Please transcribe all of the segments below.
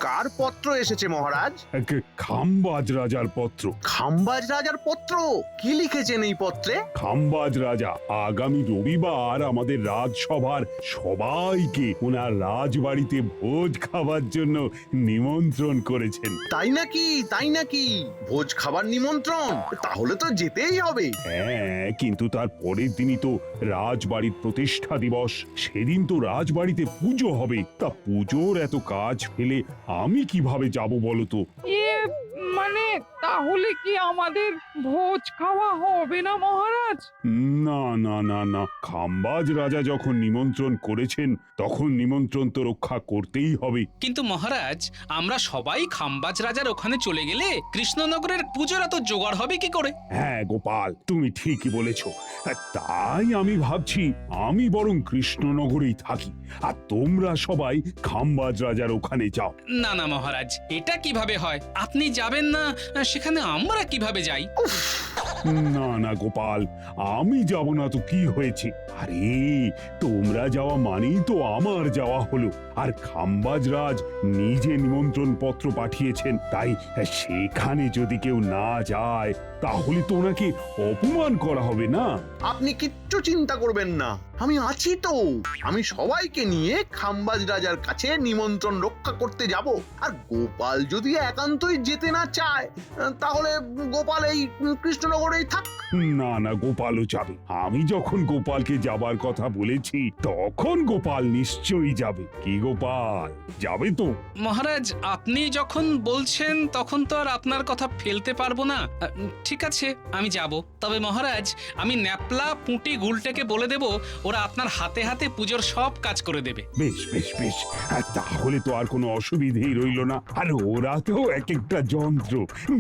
কার পত্র এসেছে মহারাজ? খাম্বাজ রাজার পত্র। খাম্বাজ রাজার পত্র? কি লিখেছেন এই পত্রে? খাম্বাজ রাজা আগামী রবিবার আমাদের রাজসভার সবাইকে ওনার রাজবাড়িতে ভোজ খাবার জন্য নিমন্ত্রণ করেছেন। তাই নাকি? তাই নাকি? ভোজ খাবার নিমন্ত্রণ? তাহলে তো যেতেই হবে। হ্যাঁ, কিন্তু তার পরের দিনই তো রাজবাড়ির প্রতিষ্ঠা দিবস। সেদিন তো রাজবাড়িতে পুজো হবে। তা পুজোর এত কাজ ফেলে আমি কিভাবে যাব বলো তো? মানে তাহলে কি আমাদের ভোজ খাওয়া হবে না মহারাজ? না না না না, খাম্বাজ রাজা যখন নিমন্ত্রণ করেছেন তখন নিমন্ত্রণ তো রক্ষা করতেই হবে। কিন্তু মহারাজ, আমরা সবাই খাম্বাজ রাজার ওখানে চলে গেলে কৃষ্ণনগরের পুজোর এত জোগাড় হবে কি করে? হ্যাঁ গোপাল, তুমি ঠিকই বলেছ। তাই আমি ভাবছি আমি বরং কৃষ্ণনগরেই থাকি, আর তোমরা সবাই খাম্বাজ রাজার ওখানে যাও। না না মহারাজ, এটা কিভাবে হয়? আপনি যাবেন না, সেখানে আমরা কিভাবে যাই? না না গোপাল, আমি যাব না তো কি হয়েছে? আরে তোমরা যাওয়া মানেই তো আমার যাওয়া হলো। আর খাম্বাজ রাজ নিজে নিমন্ত্রণ পত্র পাঠিয়েছেন, তাই সেখানে যদি কেউ না যায় তাহলে তো ওনাকে অপমান করা হবে না। আপনি কিচ্ছু চিন্তা করবেন না, আমি আছি তো। আমি সবাইকে নিয়ে খাম্বাজ রাজার কাছে নিমন্ত্রণ রক্ষা করতে যাব। আর গোপাল যদি একান্তই যেতে না চায়, তাহলে গোপাল এই কৃষ্ণনগরেই থাক। না না, গোপালও যাবে। আমি যখন গোপালকে যাবার কথা বলেছি তখন গোপাল নিশ্চয়ই যাবে। কি গোপাল, যাবে তো? মহারাজ, আপনি যখন বলছেন তখন তো আর আপনার কথা ফেলতে পারবো না। ঠিক আছে, আমি যাব। তবে মহারাজ, আমি ন্যাপলা পুঁটি গুলটেকে বলে দেব, ওরা আপনার হাতে হাতে পুজোর সব কাজ করে দেবে। বেশ বেশ বেশ, তাহলে তো আর কোনো অসুবিধেই রইল না। আর ওরা তো এক একটা যন্ত্র,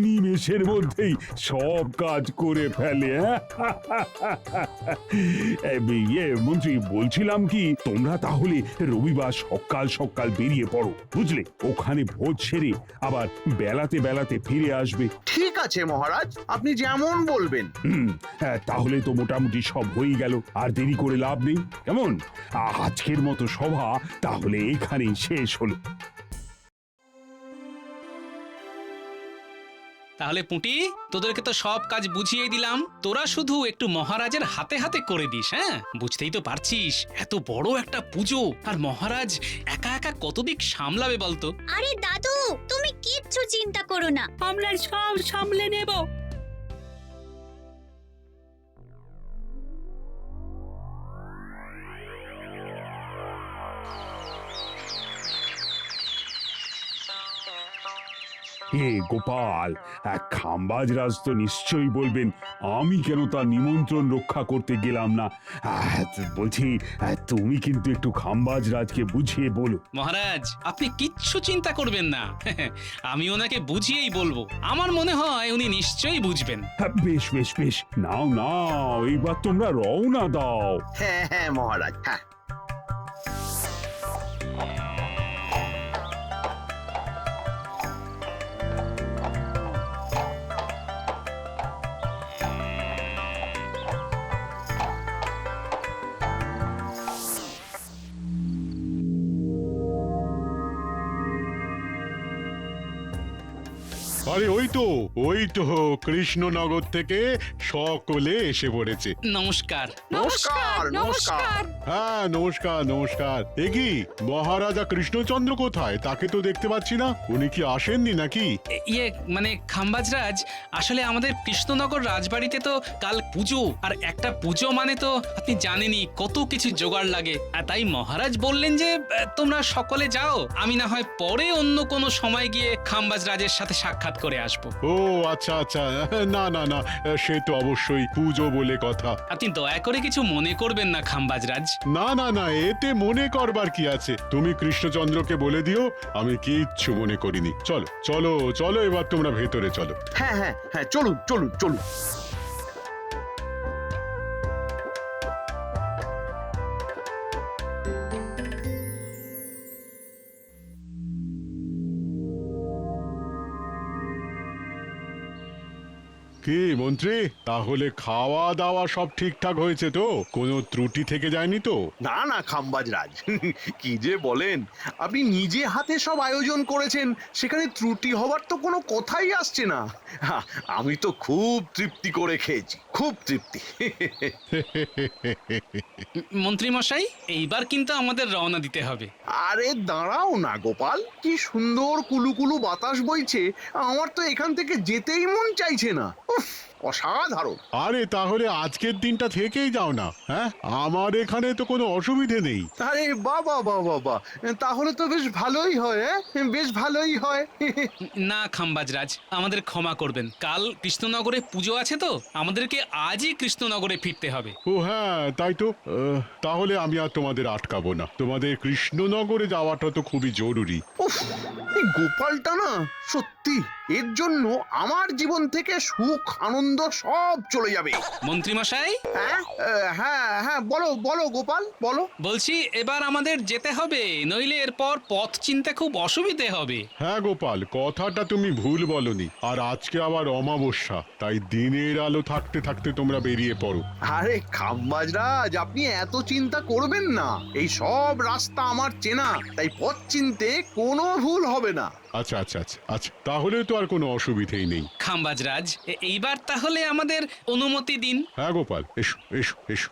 নিমেষের মধ্যেই সব কাজ করে ফেলে। মন্ত্রী, বলছিলাম কি, তোমরা তাহলে রবিবার সকাল সকাল বেরিয়ে পড়ো, বুঝলে? ওখানে ভোজ সেরে আবার বেলাতে বেলাতে ফিরে আসবে। ঠিক আছে মহারাজ, আপনি যেমন বলবেন। তাহলে তো মোটামুটি সব হয়ে গেল, আর দেরি করে লাভ নেই। কেমন? আজকের মতো সভা তাহলে এখানেই শেষ হলো। তাহলে পুঁটি, তোদেরকে তো সব কাজ বুঝিয়ে দিলাম, তোরা শুধু একটু মহারাজের হাতে হাতে করে দিস। হ্যাঁ, বুঝতেই তো পারছিস এত বড় একটা পুজো, আর মহারাজ একা একা কত দিক সামলাবে বলতো। আরে দাদু, তুমি কিচ্ছু চিন্তা করো না, আমরা সব সামলে নেব। হে গোপাল, খাম্বাজ রাজ তো নিশ্চয়ই বলবেন আমি কেন তার নিমন্ত্রণ রক্ষা করতে গেলাম না। বলছি, তুমি কিন্তু একটু খাম্বাজ রাজকে বুঝিয়ে বলো। মহারাজ, আপনি কিচ্ছু চিন্তা করবেন না, আমি ওনাকে বুঝিয়েই বলবো। আমার মনে হয় উনি নিশ্চয়ই বুঝবেন। বেশ বেশ বেশ, নাও নাও, এইবার তোমরা রওনা দাও। হ্যাঁ হ্যাঁ মহারাজ, হ্যাঁ। আরে ওই তো কৃষ্ণনগর থেকে সকলে এসে পড়েছে। নমস্কার। নমস্কার নমস্কার। হ্যাঁ, নমস্কার নমস্কার। এ কি, মহারাজা কৃষ্ণচন্দ্র কোথায়? তাকে তো দেখতে পাচ্ছি না। উনি কি আসেননি নাকি? মানে খাম্বাজরাজ, আসলে আমাদের কৃষ্ণনগর রাজবাড়িতে তো কাল পুজো, আর একটা পুজো মানে তো আপনি জানেনই কত কিছু জোগাড় লাগে। আর তাই মহারাজ বললেন যে তোমরা সকলে যাও, আমি না হয় পরে অন্য কোনো সময় গিয়ে খাম্বাজরাজের সাথে সাক্ষাৎ করে আসবো। ও আচ্ছা আচ্ছা, না না না, সে তো অবশ্যই পুজো বলে কথা। আপনি দয়া করে কিছু মনে করবেন না খাম্বাজরাজ। না না না, এতে মনে করবার কি আছে? তুমি কৃষ্ণচন্দ্রকে বলে দিও আমি কিচ্ছু মনে করিনি। চলো চলো চলো, এবার তোমরা ভেতরে চলো। হ্যাঁ হ্যাঁ হ্যাঁ, চলুন চলুন চলুন। কি মন্ত্রী, তাহলে খাওয়া দাওয়া সব ঠিকঠাক হয়েছে তো? কোনো ত্রুটি থেকে যায়নি তো? না না খাম্বাজ রাজ, কি যে বলেন, আপনি নিজে হাতে সব আয়োজন করেছেন, সেখানে ত্রুটি হবার তো কোনো কথাই আসছে না। আমি তো খুব তৃপ্তি করে খেয়েছি, খুব তৃপ্তি। মন্ত্রী মশাই, এইবার কিন্তু আমাদের রওনা দিতে হবে। আরে দাঁড়াও না গোপাল, কি সুন্দর কুলুকুলু বাতাস বইছে, আমার তো এখান থেকে যেতেই মন চাইছে না। উফ, অসাধারণ। আরে তাহলে আজকের দিনটা থেকেই যাও না। হ্যাঁ, আমার এখানে তো কোনো অসুবিধে নেই। আরে বাবা বাবা বাবা, তাহলে তো বেশ ভালোই হয়, বেশ ভালোই হয়। না খাম্বাজরাজ, আমাদের ক্ষমা করবেন, কাল কৃষ্ণনগরে পুজো আছে তো, আমাদেরকে আজই কৃষ্ণনগরে ফিরতে হবে। ও হ্যাঁ, তাই তো। তাহলে আমি আর তোমাদের আটকাবো না, তোমাদের কৃষ্ণনগরে যাওয়াটা তো খুবই জরুরি। উফ, এই গোপালটা না সত্যি, এর জন্য আমার জীবন থেকে সুখ আনন্দ সব চলে যাবে। মন্ত্রী মশাই, হ্যাঁ হ্যাঁ হ্যাঁ, বলো বলো গোপাল, বলো। বলছি এবার আমাদের যেতে হবে, নইলে এরপর পথ চিনতে খুব অসুবিধে হবে। হ্যাঁ গোপাল, কথাটা তুমি ভুল বলনি। আর আজকে আবার অমাবস্যা, তাই দিনের আলো থাকতে থাকতে তোমরা বেরিয়ে পড়ো। আরে খাম্বাজরাজ, আপনি এত চিন্তা করবেন না, এই সব রাস্তা আমার চেনা, তাই পথ চিনতে কোনো ভুল হবে না। আচ্ছা আচ্ছা আচ্ছা আচ্ছা, তাহলে তো আর কোনো অসুবিধেই নেই। খাম্বাজরাজ, এইবার তাহলে আমাদের অনুমতি দিন। হ্যাঁ গোপাল, এসো এসো এসো।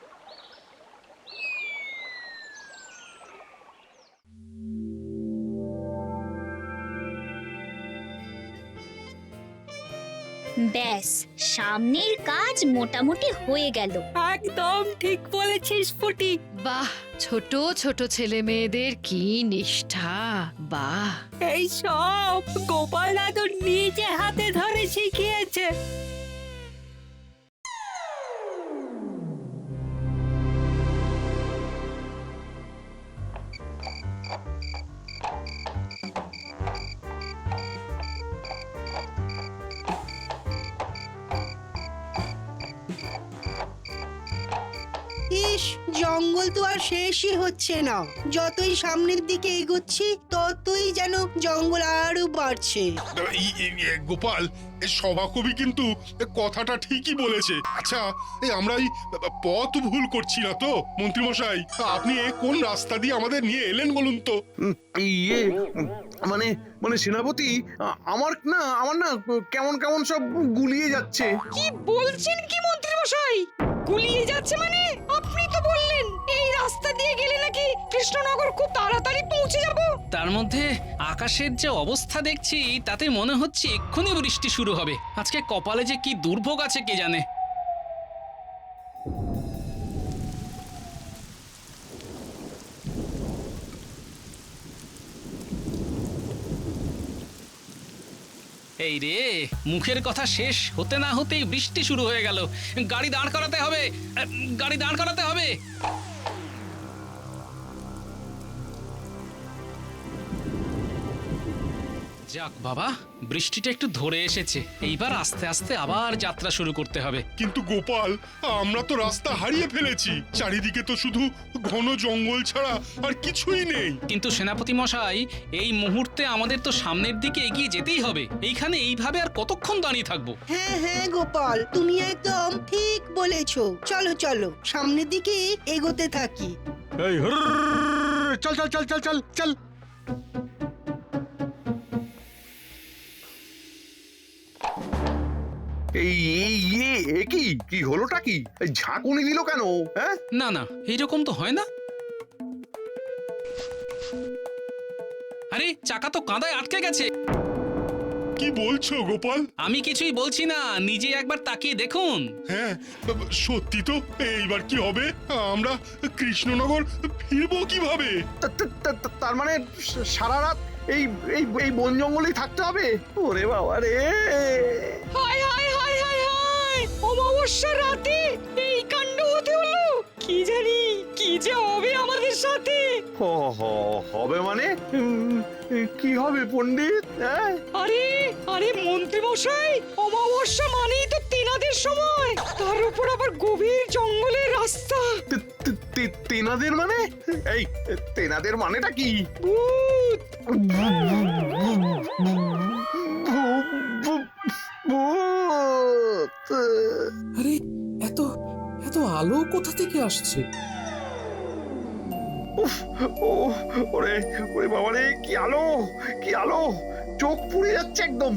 ব্যাস, সামনের কাজ মোটামুটি হয়ে গেল। একদম ঠিক বলেছিস ফুটি। বাহ, ছোট ছোট ছেলে মেয়েদের কি নিষ্ঠা! বাহ! এই সব গোপাল দাদু নিজে হাতে ধরে শিখিয়েছে। ইস, জঙ্গল তো আর শেষই হচ্ছে না। যতই সামনের দিকে এগোচ্ছি ততই যেন জঙ্গল আরো বাড়ছে। গোপাল, সভাকবি কিন্তু কথাটা ঠিকই বলেছে। আচ্ছা, আমরা এই পথ ভুল করছি না তো মন্ত্রী মশাই? আপনি কোন রাস্তা দিয়ে আমাদের নিয়ে এলেন বলুন তো? ইয়ে, মানে মানে সেনাপতি, আমার না কেমন কেমন সব গুলিয়ে যাচ্ছে। কি বলছেন কি মন্ত্রী মশাই? গুলিয়ে যাচ্ছে মানে? আপনি তো বললেন এই রাস্তা দিয়ে গেলে নাকি কৃষ্ণনগর খুব তাড়াতাড়ি পৌঁছে যাব। তার মধ্যে আকাশের যে অবস্থা দেখছি, তাতে মনে হচ্ছে এক্ষুনি বৃষ্টি শুরু হবে। আজকে কপালে যে কি দুর্ভোগ আছে কে জানে। এই রে, মুখের কথা শেষ হতে না হতেই বৃষ্টি শুরু হয়ে গেল। গাড়ি দাঁড় করাতে হবে, গাড়ি দাঁড় করাতে হবে। যাক বাবা, বৃষ্টিটা একটু ধরে এসেছে। এইবার আস্তে আস্তে আবার যাত্রা শুরু করতে হবে। কিন্তু গোপাল, আমরা তো রাস্তা হারিয়ে ফেলেছি। চারিদিকে তো শুধু ঘন জঙ্গল ছাড়া আর কিছুই নেই। কিন্তু সেনাপতি মশাই, এই মুহূর্তে আমাদের তো সামনের দিকে এগিয়ে যেতেই হবে। এইখানে এইভাবে আর কতক্ষণ দাঁড়িয়ে থাকবো? হ্যাঁ হ্যাঁ গোপাল, তুমি একদম ঠিক বলেছো। চলো চলো, সামনের দিকে এগোতে থাকি। এই চল চল চল চল চল চল। কি হলোটা কি? এই ঝাঁকুনি দিল কেন? হ্যাঁ, না না, এইরকম তো হয় না। আরে, চাকা তো কাঁদায় আটকে গেছে। কি বলছো গোপাল? আমি কিছুই বলছি না, নিজে একবার তাকিয়ে দেখুন। হ্যাঁ, সত্যি তো। এইবার কি হবে? আমরা কৃষ্ণনগর ফিরবো কিভাবে? তার মানে সারা রাত এই এই এই বন জঙ্গলেই থাকতে হবে? ওরে বাবা রে! হায় হায় হায় হায় হায়, অমাবস্যার রাতে এই কাণ্ড হতে হলো। কি জানি কি যে হবে আমাদের সাথে। হবে মানে কি হবে পণ্ডিত? হ্যাঁ, আরে আরে মন্ত্রী মশাই, অমাবস্যা মানেই তো তেনাদের সময়, তার উপর আবার গভীর জঙ্গলের রাস্তা। তেনাদের মানে? এই তেনাদের মানেটা কি? ভূত। ভূত। আলো কোথা থেকে আসছে? উফ, ও ওরে ওরে বাবা রে, কি আলো, কি আলো! চোখ পুড়ে যাচ্ছে, একদম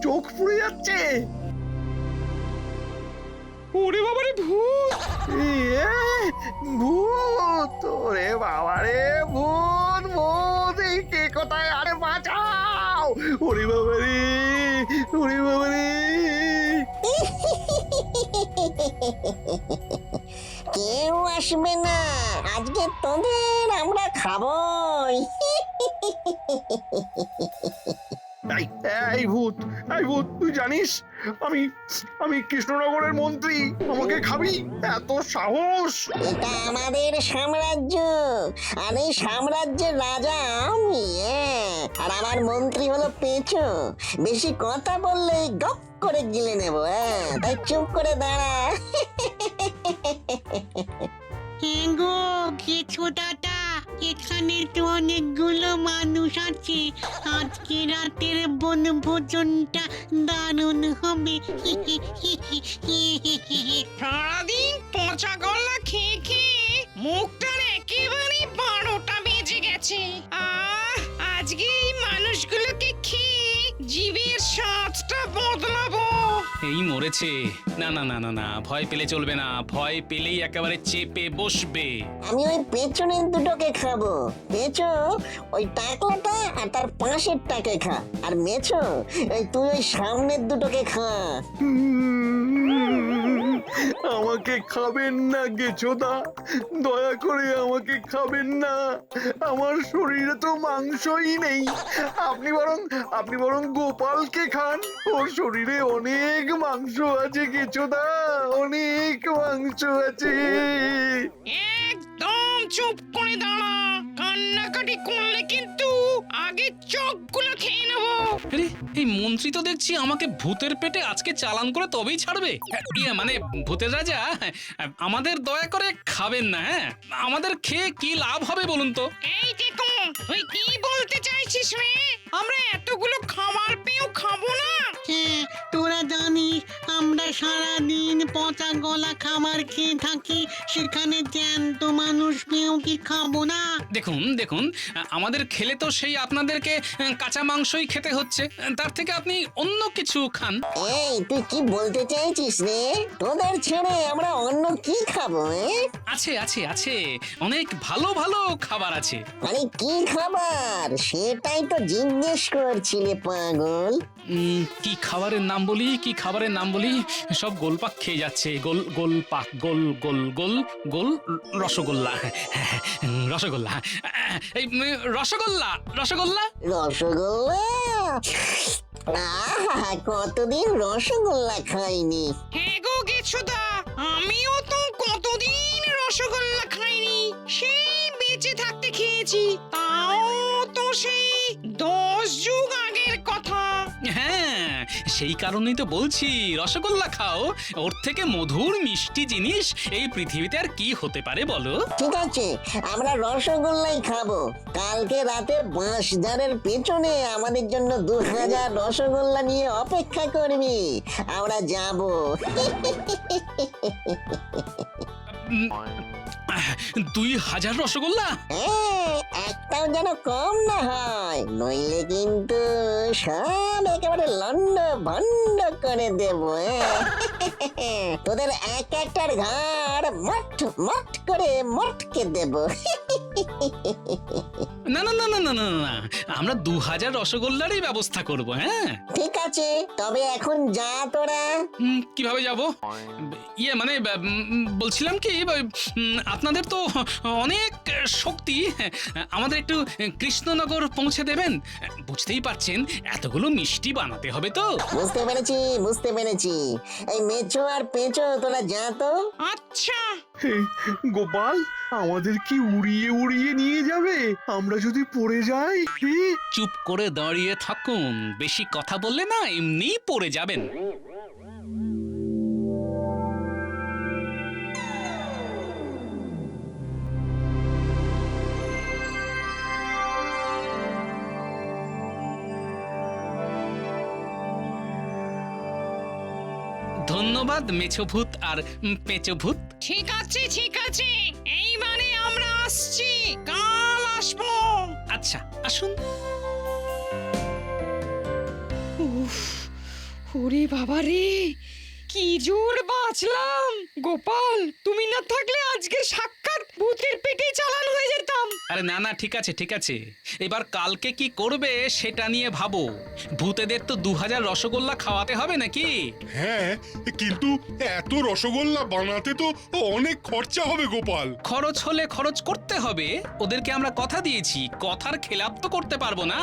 চোখ পুড়ে যাচ্ছে। ওরে বাবারে ভূত! ইয়ে, ভূত! ওরে বাবা রে, ভূত ভূত! এই কে কোথায়? আরে বাঁচাও! ওরে বাবা রে, ওরে বাবা রে! কেউ আসবে না, আজকে তোদের আমরা খাবই। এই এই ভূত, এই ভূত, তুই জানিস আমি আমি কৃষ্ণনগরের মন্ত্রী, আমাকে খাবি? এত সাহস! এটা আমাদের সাম্রাজ্য, আর এই সাম্রাজ্যের রাজা আমি। আর আমার মন্ত্রী হলো পেঁচো। বেশি কথা বললে গপ করে গিলে নেবো। তাই চুপ করে দাঁড়া। গো কিছু দাদা, এখানে তো অনেকগুলো মানুষ আছে। আজকে রাতের বনভোজনটা দারুণ হবে। সারাদিন পচা গলা খেয়ে খেয়ে মুখটার একেবারে 12টা বেজে গেছে। আজকে এই মানুষগুলোকে খেয়ে জীবের স্বাদটা বদলাবো। এই মরেছে। না না না না না, ভয় পেলে চলবে না, ভয় পেলেই একেবারে চেপে বসবে। আমি ওই পেছনের দুটোকে খাবো। পেঁচো ওই টাকলাটা আর তার পাশের টাকে খা। আর মেছো তুই ওই সামনের দুটোকে খা। আমাকে খাবেন না গেছোদা, দয়া করে আমাকে খাবেন না। আমার শরীরে তো মাংসই নেই। আপনি বরং গোপালকে খান, ওর শরীরে অনেক মাংস আছে গেছোদা, অনেক মাংস আছে। একদম চুপ করে দাঁড়া, কান্নাকাটি করলে কিন্তু আগে চোখগুলো খেয়ে নেবো। আরে এই মন্ত্রী তো দেখছি আমাকে ভূতের পেটে আজকে চালান করে তবেই ছাড়বে। ইয়ে মানে ভূতের রাজা, আমাদের দয়া করে খাবেন না। হ্যাঁ, আমাদের খেয়ে কি লাভ হবে বলুন তো? এই দেখো, তুই কি বলতে চাইছিস রে? আমরা এতগুলো খাবার পেয়েও খাবো না? তোরা জানিস আমরা সারাদিন পচা গলা খাবার খেয়ে থাকি, সেখানে জ্যান্ত মানুষ পেয়েও কি খাবো না? দেখুন দেখুন, আমাদের খেলে তো সেই আপনাদেরকে কাঁচা মাংসই খেতে হচ্ছে, তার থেকে আপনি অন্য কিছু খান। এই তুই কি বলতে চাইছিস রে? তোদের ছেড়ে আমরা অন্য কি খাবো? আছে আছে আছে, অনেক ভালো ভালো খাবার আছে। আরে কি খাবার সেটাই তো জিজ্ঞেস করছিলে পাগল। কি খাবারের নাম বলি, কি খাবারের নাম বলি, সব গোলপাক খেয়ে যাচ্ছে। গোল গোল পাক, গোল গোল গোল গোল রসগোল্লা, রসগোল্লা, এই রসগোল্লা রসগোল্লা রসগোল্লা, আহা কতদিন রসগোল্লা খাইনি। হ্যাঁ গো গেছোদা, আমিও তো কতদিন রসগোল্লা খাইনি। সেই বেঁচে থাকতে খেয়েছি, তাও তো সেই 10 যুগ আগের কথা। হ্যাঁ, সেই কারণেই তো বলছি রসগোল্লা খাও। ওর থেকে মধুর মিষ্টি জিনিস এই পৃথিবীতে আর কি হতে পারে বলো? ঠিক আছে, আমরা রসগোল্লাই খাবো। কালকে রাতে বাঁশঝাড়ের পেছনে আমাদের জন্য 2000 রসগোল্লা নিয়ে অপেক্ষা করবি, আমরা যাব। 2000 রসগোল্লা? একটাও যেন কম না হয়, নইলে কিন্তু সব একেবারে লন্ড ভন্ড করে দেব। তোদের এক একটার ঘাড় মট মট করে মটকে দেব। না না না না না না না, আমরা 2000 রসগোল্লারই ব্যবস্থা করব। হ্যাঁ ঠিক আছে, তবে এখন যা তোরা। কিভাবে যাব? ইয়ে মানে বলছিলাম কি, আপনাদের তো অনেক শক্তি, আমাদের একটু কৃষ্ণনগর পৌঁছে দেবেন? বুঝতেই পারছেন এতগুলো মিষ্টি বানাতে হবে তো। বুঝতে পেরেছি বুঝতে পেরেছি। এই মেছো আর পেঁচো তোরা যা তো। আচ্ছা গোপাল, আমাদের কি উড়িয়ে উড়িয়ে নিয়ে যাবে আমরা যদি পড়ে যাই? চুপ করে দাঁড়িয়ে থাকুন, বেশি কথা বললে না এমনিই পড়ে যাবেন। ধন্যবাদ মেছো ভূত আর পেঁচো ভূত। ঠিক আছে ঠিক আছে, এইবারে আমরা আসছি, কাল আসবো। আচ্ছা আসুন। উফ, ওরে বাবা রে, কি জোর বাঁচলাম। গোপাল, তুমি না থাকলে আজকে সাক্ষাৎ ভূতের পেটে চালান হয়ে যেতাম। আরে না না, ঠিক আছে ঠিক আছে, এবার কালকে কি করবে সেটা নিয়ে ভাবো। ভূতেদের তো 2000 রসগোল্লা খাওয়াতে হবে নাকি? হ্যাঁ, কিন্তু এত রসগোল্লা বানাতে তো অনেক খরচা হবে গোপাল। খরচ হলে খরচ করতে হবে, ওদেরকে আমরা কথা দিয়েছি, কথার খেলাপ তো করতে পারবো না।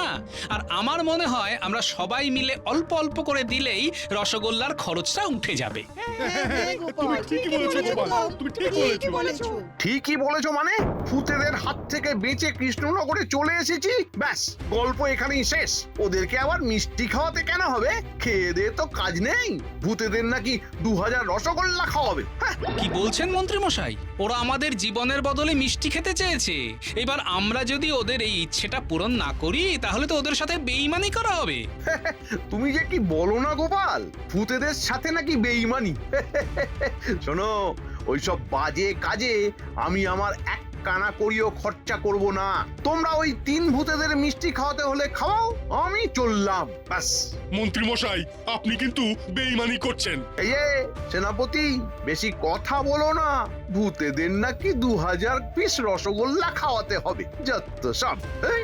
আর আমার মনে হয় আমরা সবাই মিলে অল্প অল্প করে দিলেই রসগোল্লার খরচটা উঠে যাবে। তুমি ঠিকই বলেছো গোপাল, তুমি ঠিক বলেছো। ঠিকই বলেছো মানে ভূতেদের হাত থেকে বেঁচে কৃষ্ণনগরে চলে এসেছি, ব্যাস গল্প এখানেই শেষ। ওদেরকে আবার মিষ্টি খাওয়াতে কেন হবে? খেয়ে দিয়ে তো কাজ নেই। ভূতেদের নাকি 2000 রসগোল্লা খাওয়াবে। হ্যাঁ, কি বলছেন মন্ত্রী মশাই? ওরা আমাদের জীবনের বদলে মিষ্টি খেতে চেয়েছে। এবার আমরা যদি ওদের এই ইচ্ছেটা পূরণ না করি তাহলে তো ওদের সাথে বেইমানি করা হবে। তুমি যে কি বলো না গোপাল, ভূতেদের সাথে নাকি বেইমানি? শোনো, ওইসব বাজে কাজে আমি আমার এক কানা করিও খরচা করব না। তোমরা ওই 3 ভূতেদের মিষ্টি খাওয়াতে হলে খাওয়াও, আমি চললাম, ব্যাস। মন্ত্রী মশাই, আপনি কিন্তু বেইমানি করছেন। এই যে সেনাপতি, বেশি কথা বলো না। ভূতেদের নাকি 2000 পিস রসগোল্লা খাওয়াতে হবে, যত সব। এই,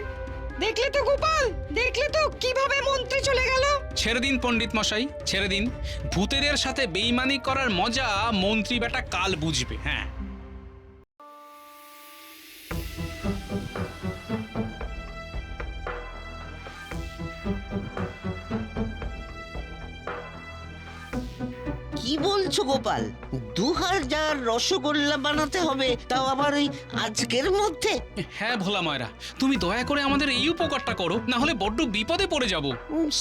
দেখলে তো গোপাল, দেখলে তো কিভাবে মন্ত্রী চলে গেল। ছেড়ে দিন পণ্ডিত মশাই, ছেড়ে দিন। ভূতেদের সাথে বেইমানি করার মজা মন্ত্রী বেটা কাল বুঝবে। হ্যাঁ, কি বলছো গোপাল? 2000 রসগোল্লা বানাতে হবে, তাও আবার ওই আজকের মধ্যে? হ্যাঁ ভোলা ময়রা, তুমি দয়া করে আমাদের এই উপকারটা করো, না হলে বড্ড বিপদে পড়ে যাব।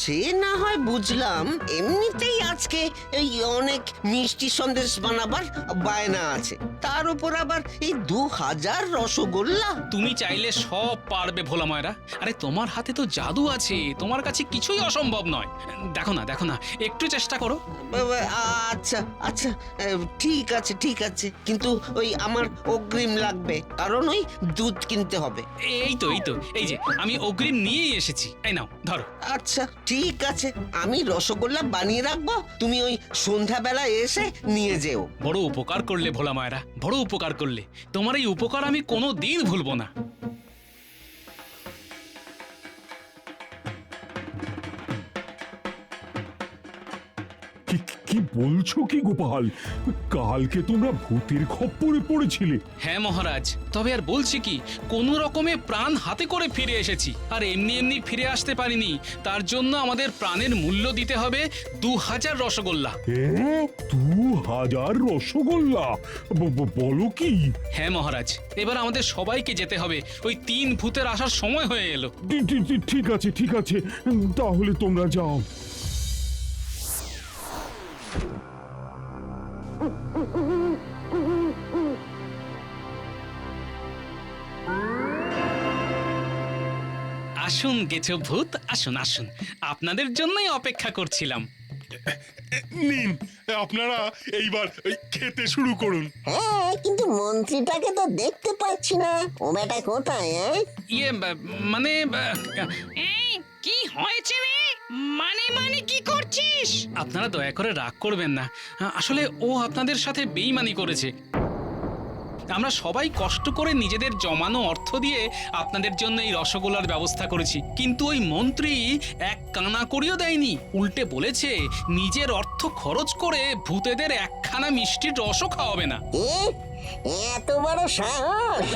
সে না হয় বুঝলাম, এমনিতেই আজকে এই অনেক মিষ্টি সন্দেশ বানাবার বায়না আছে, তার উপর আবার এই 2000 রসগোল্লা। তুমি চাইলে সব পারবে ভোলা ময়রা। আরে তোমার হাতে তো জাদু আছে, তোমার কাছে কিছুই অসম্ভব নয়। দেখো না দেখো না, একটু চেষ্টা করো। আচ্ছা আচ্ছা, ঠিক আছে ঠিক আছে, কিন্তু ওই আমার অগ্রিম লাগবে, কারণ ওই দুধ কিনতে হবে। এই তো এই তো, এই যে আমি অগ্রিম নিয়েই এসেছি, এই নাও ধরো। আচ্ছা ঠিক আছে, আমি রসগোল্লা বানিয়ে রাখবো, তুমি ওই সন্ধ্যাবেলা এসে নিয়ে যেও। বড় উপকার করলে ভোলা ময়রা, বড় উপকার করলে। তোমার এই উপকার আমি কোনো দিন ভুলবো না। কি বলছো কি গোপাল? কালকে তোমরা ভূতের খপ্পরে পড়েছিলে? হ্যাঁ মহারাজ, তবে আর বলছি কি, কোনো রকমে প্রাণ হাতে করে ফিরে এসেছি। আর এমনি এমনি ফিরে আসতে পারিনি, তার জন্য আমাদের প্রাণের মূল্য দিতে হবে 2000 রসগোল্লা। 2000 রসগোল্লা? বলো কি? হ্যাঁ মহারাজ, এবার আমাদের সবাইকে যেতে হবে, ওই 3 ভূতের আসার সময় হয়ে এলো। ঠিক আছে ঠিক আছে, তাহলে তোমরা যাও। আসুন গেছো ভূত, আসুন আসুন, আপনাদের জন্যই অপেক্ষা করছিলাম। নিন, আপনারা এইবার খেতে শুরু করুন। হ্যাঁ, কিন্তু মন্ত্রীটাকে তো দেখতে পাচ্ছি না, ও বেটা কোথায়? ইয়ে মানে এই কি হয়েছে রে? মানে মানে কি করছিস? আপনারা দয়া করে রাগ করবেন না, আসলে ও আপনাদের সাথে বেইমানি করেছে। আমরা সবাই কষ্ট করে নিজেদের জমানো অর্থ দিয়ে আপনাদের জন্য এই রসগোল্লার ব্যবস্থা করেছি, কিন্তু ওই মন্ত্রী এক কানা করিও দেয়নি, উল্টে বলেছে নিজের অর্থ খরচ করে ভূতেদের একখানা মিষ্টির রসও খাওয়াবে না। এত বড় সাহস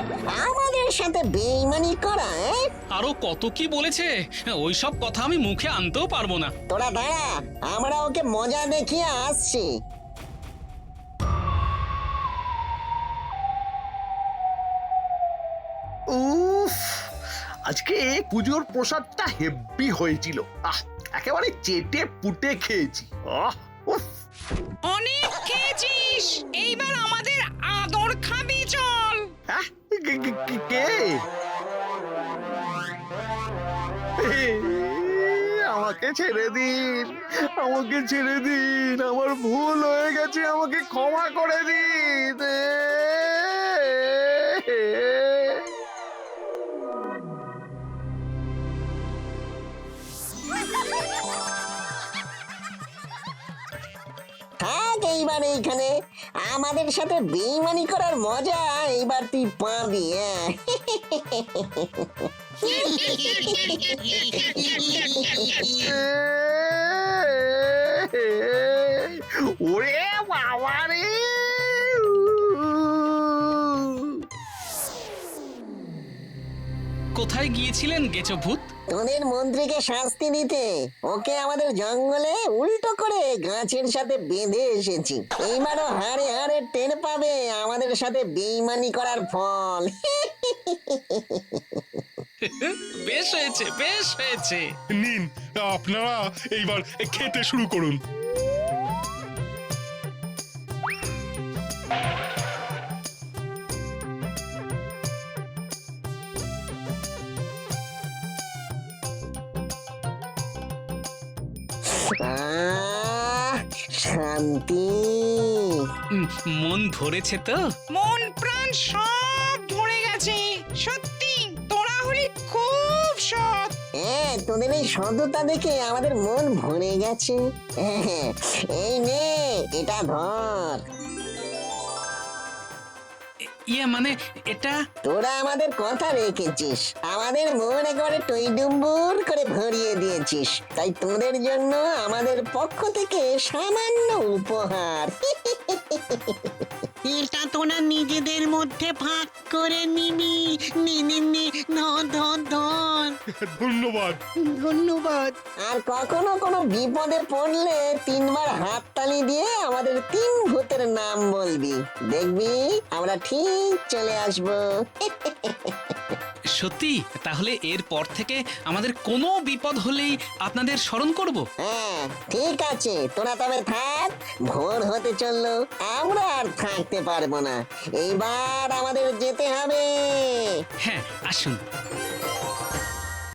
আমাদের সাথে বেইমানি করা! আরো কত কি বলেছে, ওইসব কথা আমি মুখে আনতেও পারবো না। তোরা দাঁড়া, আমরা ওকে মজা দেখিয়ে আসছি। উফ, আজকে পুজোর প্রসাদটা হেব্বি হয়েছিল। একেবারে চেটে পুটে খেয়েছি। উফ, অনেক খেয়েছিস, এইবার আমাদের আদর খাবি, চল। হ্যাঁ, কে? আমাকে ছেড়ে দিন, আমাকে ছেড়ে দিন, আমার ভুল হয়ে গেছে, আমাকে ক্ষমা করে দিন। থাক এইবার এইখানে, আমাদের সাথে বেইমানি করার মজা এইবার তুই পাবি। ওরে বাবা রে! কোথায় গিয়েছিলেন গেছো ভূত? তোদের মন্ত্রীকে শাস্তি দিতে ওকে আমাদের জঙ্গলে উল্টো করে গাছের সাথে বেঁধে এসেছি। এইবারও হাড়ে হাড়ে টের পাবে আমাদের সাথে বেইমানি করার ফল। বেশ হয়েছে, বেশ হয়েছে। নিন, আপনারা এইবার খেতে শুরু করুন। শান্তি। মন ভরেছে তো? মন প্রাণ সব ভরে গেছে। সত্যি তোরা হলি খুব সৎ। হ্যাঁ, তোদের এই সততা দেখে আমাদের মন ভরে গেছে। এই নে, এটা ধর। ইয়ে মানে এটা তোরা আমাদের কথা রেখেছিস, আমাদের মন একেবারে টইডুম্বুর করে ভরিয়ে দিয়েছিস, তাই তোদের জন্য আমাদের পক্ষ থেকে সামান্য উপহার। এটা তোরা নিজেদের মধ্যে ভাগ করে নিবি। নে ধর ধর ধর। ধন্যবাদ। ধন্যবাদ। আর কখনো কোনো বিপদে পড়লে 3 বার হাততালি দিয়ে আমাদের 3 ভূতের নাম বলবি, দেখবি আমরা ঠিক চলে আসবো। সত্যি? তাহলে এরপর থেকে আমাদের কোনো বিপদ হলেই আপনাদের স্মরণ করব। হ্যাঁ ঠিক আছে, তোরা তবে থাক, ভোর হতে চললো, আমরা আর থাকতে পারবো না, এইবার আমাদের যেতে হবে। হ্যাঁ, আসুন।